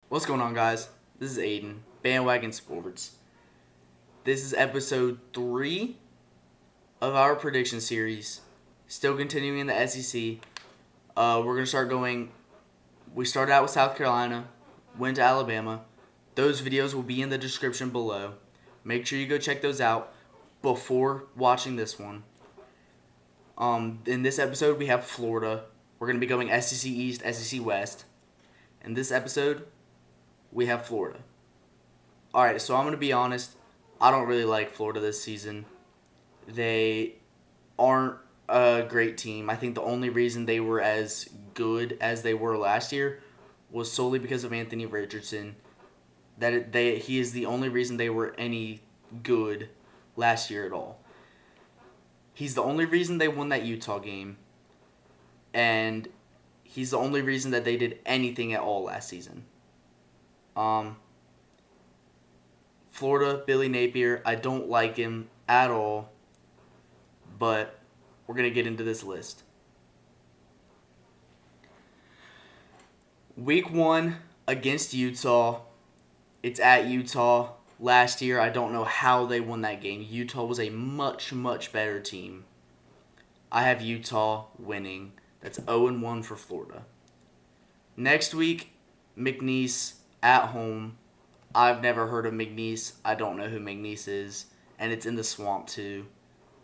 What's going on, guys? This is Aiden, Bandwagon Sports. This is episode 3 of our prediction series. Still continuing in the SEC. We're going to start going. We started out with South Carolina, went to Alabama. Those videos will be in the description below. Make sure you go check those out before watching this one. In this episode, we have Florida. We're going to be going SEC East, SEC West. In this episode, we have Florida. Alright, so I'm going to be honest. I don't really like Florida this season. They aren't a great team. I think the only reason they were as good as they were last year was solely because of Anthony Richardson. He is the only reason they were any good last year at all. He's the only reason they won that Utah game. And he's the only reason that they did anything at all last season. Florida, Billy Napier, I don't like him at all, but we're going to get into this list. Week 1 against Utah. It's at Utah. Last year, I don't know how they won that game. Utah was a much, much better team. I have Utah winning. That's 0-1 for Florida. Next week, McNeese at home. I've never heard of McNeese. I don't know who McNeese is. And it's in the swamp, too.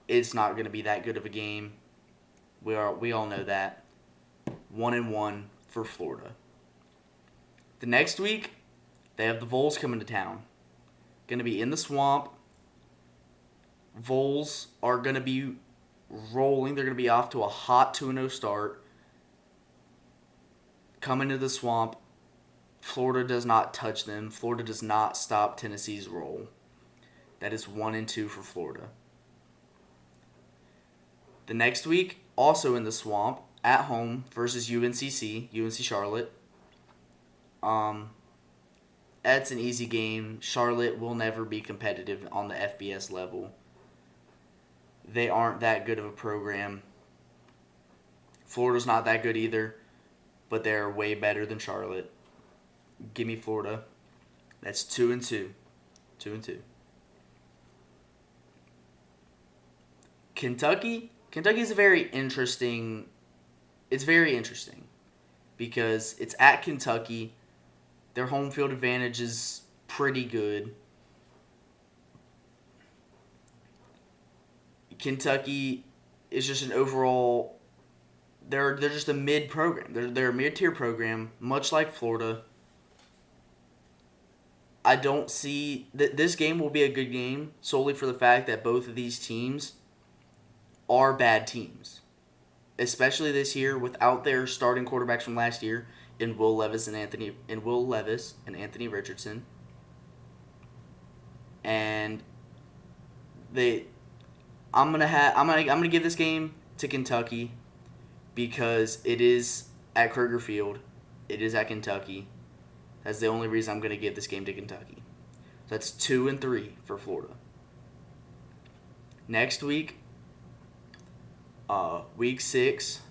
It's not going to be that good of a game. We all know that. 1-1 for Florida. The next week, they have the Vols coming to town. Going to be in the swamp. Vols are going to be rolling. They're going to be off to a hot 2-0 start. Coming to the swamp. Florida does not touch them. Florida does not stop Tennessee's roll. That is 1-2 for Florida. The next week, also in the swamp, at home versus UNC Charlotte. That's an easy game. Charlotte will never be competitive on the FBS level. They aren't that good of a program. Florida's not that good either, but they're way better than Charlotte. Give me Florida. That's 2-2. 2-2. Kentucky is a very interesting. It's very interesting because it's at Kentucky. Their home field advantage is pretty good. Kentucky is just an overall. They're just a mid program. They're a mid-tier program, much like Florida. I don't see that this game will be a good game solely for the fact that both of these teams are bad teams, especially this year without their starting quarterbacks from last year in Will Levis and Anthony Richardson. And I'm gonna give this game to Kentucky because it is at Kroger Field. It is at Kentucky. That's the only reason I'm going to give this game to Kentucky. So that's 2-3 for Florida. Next week, week 6,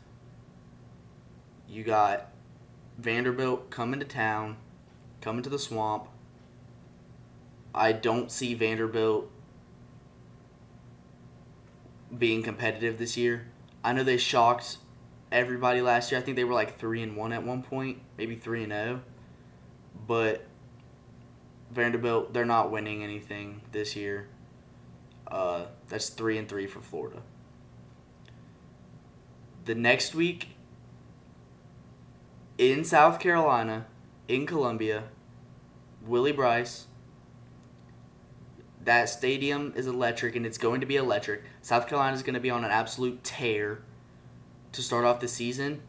you got Vanderbilt coming to town, coming to the swamp. I don't see Vanderbilt being competitive this year. I know they shocked everybody last year. I think they were like 3-1 at one point, maybe 3-0. But Vanderbilt, they're not winning anything this year. That's 3-3 for Florida. The next week, in South Carolina, in Columbia, Willie Bryce. That stadium is electric, and it's going to be electric. South Carolina is going to be on an absolute tear to start off the season,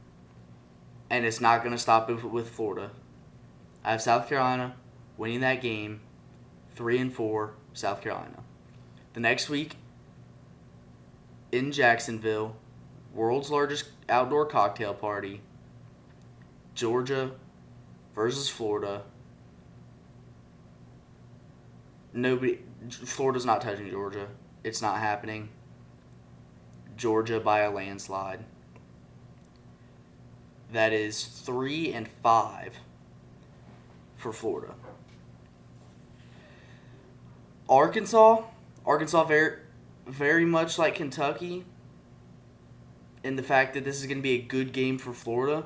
and it's not going to stop with Florida. I have South Carolina winning that game, 3-4, South Carolina. The next week, in Jacksonville, world's largest outdoor cocktail party, Georgia versus Florida. Florida's not touching Georgia. It's not happening. Georgia by a landslide. That is 3-5 for Florida. Arkansas very, very much like Kentucky in the fact that this is going to be a good game for Florida.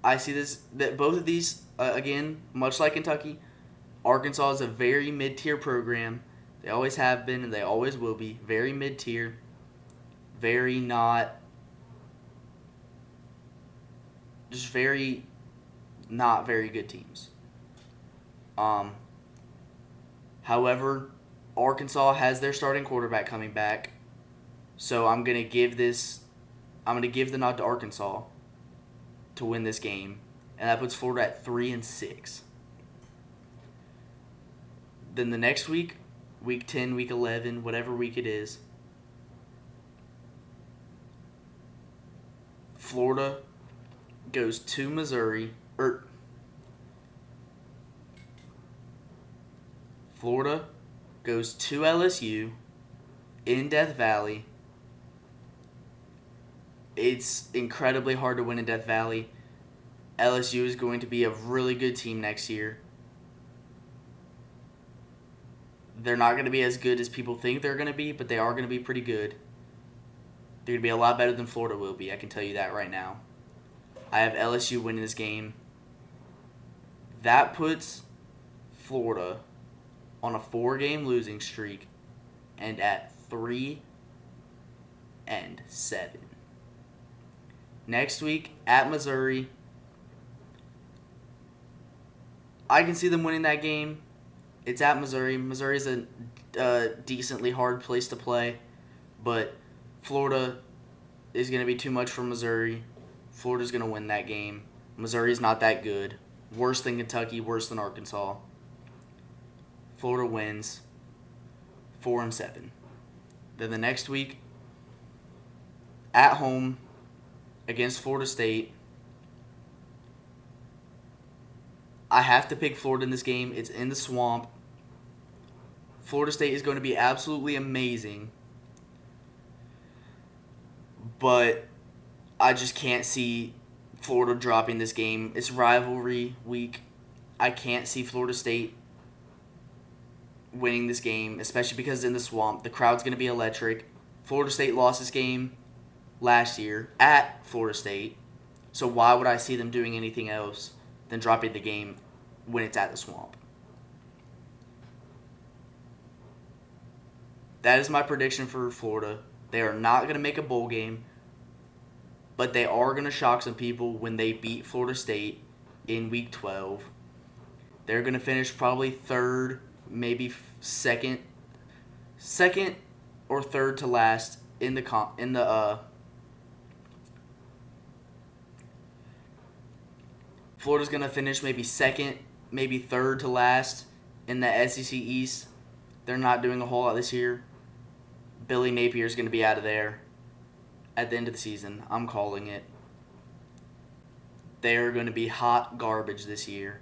I see that both of these, again, much like Kentucky, Arkansas is a very mid-tier program. They always have been and they always will be. Very mid-tier. Very not very good teams. However, Arkansas has their starting quarterback coming back, so I'm gonna give the nod to Arkansas to win this game, and that puts Florida at 3-6. Then the next week, week 10, week 11, whatever week it is, Florida goes to Missouri, Florida goes to LSU in Death Valley. It's incredibly hard to win in Death Valley. LSU is going to be a really good team next year. They're not going to be as good as people think they're going to be, but they are going to be pretty good. They're going to be a lot better than Florida will be, I can tell you that right now. I have LSU winning this game. That puts Florida on a 4-game losing streak and at 3-7. Next week at Missouri, I can see them winning that game. It's at Missouri. Missouri is a decently hard place to play, but Florida is going to be too much for Missouri. Florida's going to win that game. Missouri's not that good. Worse than Kentucky, worse than Arkansas. Florida wins 4-7. Then the next week, at home against Florida State, I have to pick Florida in this game. It's in the Swamp. Florida State is going to be absolutely amazing, but I just can't see Florida dropping this game. It's rivalry week. I can't see Florida State winning this game, especially because it's in the Swamp. The crowd's going to be electric. Florida State lost this game last year at Florida State, so why would I see them doing anything else than dropping the game when it's at the Swamp? That is my prediction for Florida. They are not going to make a bowl game, but they are going to shock some people when they beat Florida State in Week 12. They're going to finish probably third, maybe second or third to last in the Florida's going to finish maybe second, maybe third to last in the SEC East. They're not doing a whole lot this year. Billy Napier is going to be out of there at the end of the season. I'm calling it. They're going to be hot garbage this year.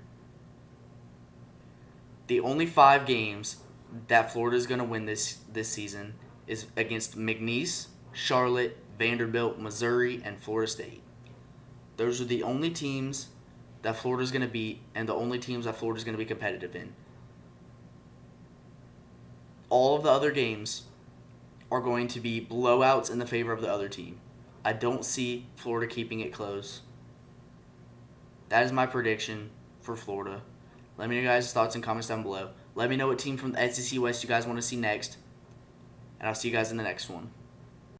The only 5 games that Florida is going to win this season is against McNeese, Charlotte, Vanderbilt, Missouri, and Florida State. Those are the only teams that Florida is going to beat and the only teams that Florida is going to be competitive in. All of the other games are going to be blowouts in the favor of the other team. I don't see Florida keeping it close. That is my prediction for Florida. Let me know your guys' thoughts and comments down below. Let me know what team from the SEC West you guys want to see next. And I'll see you guys in the next one.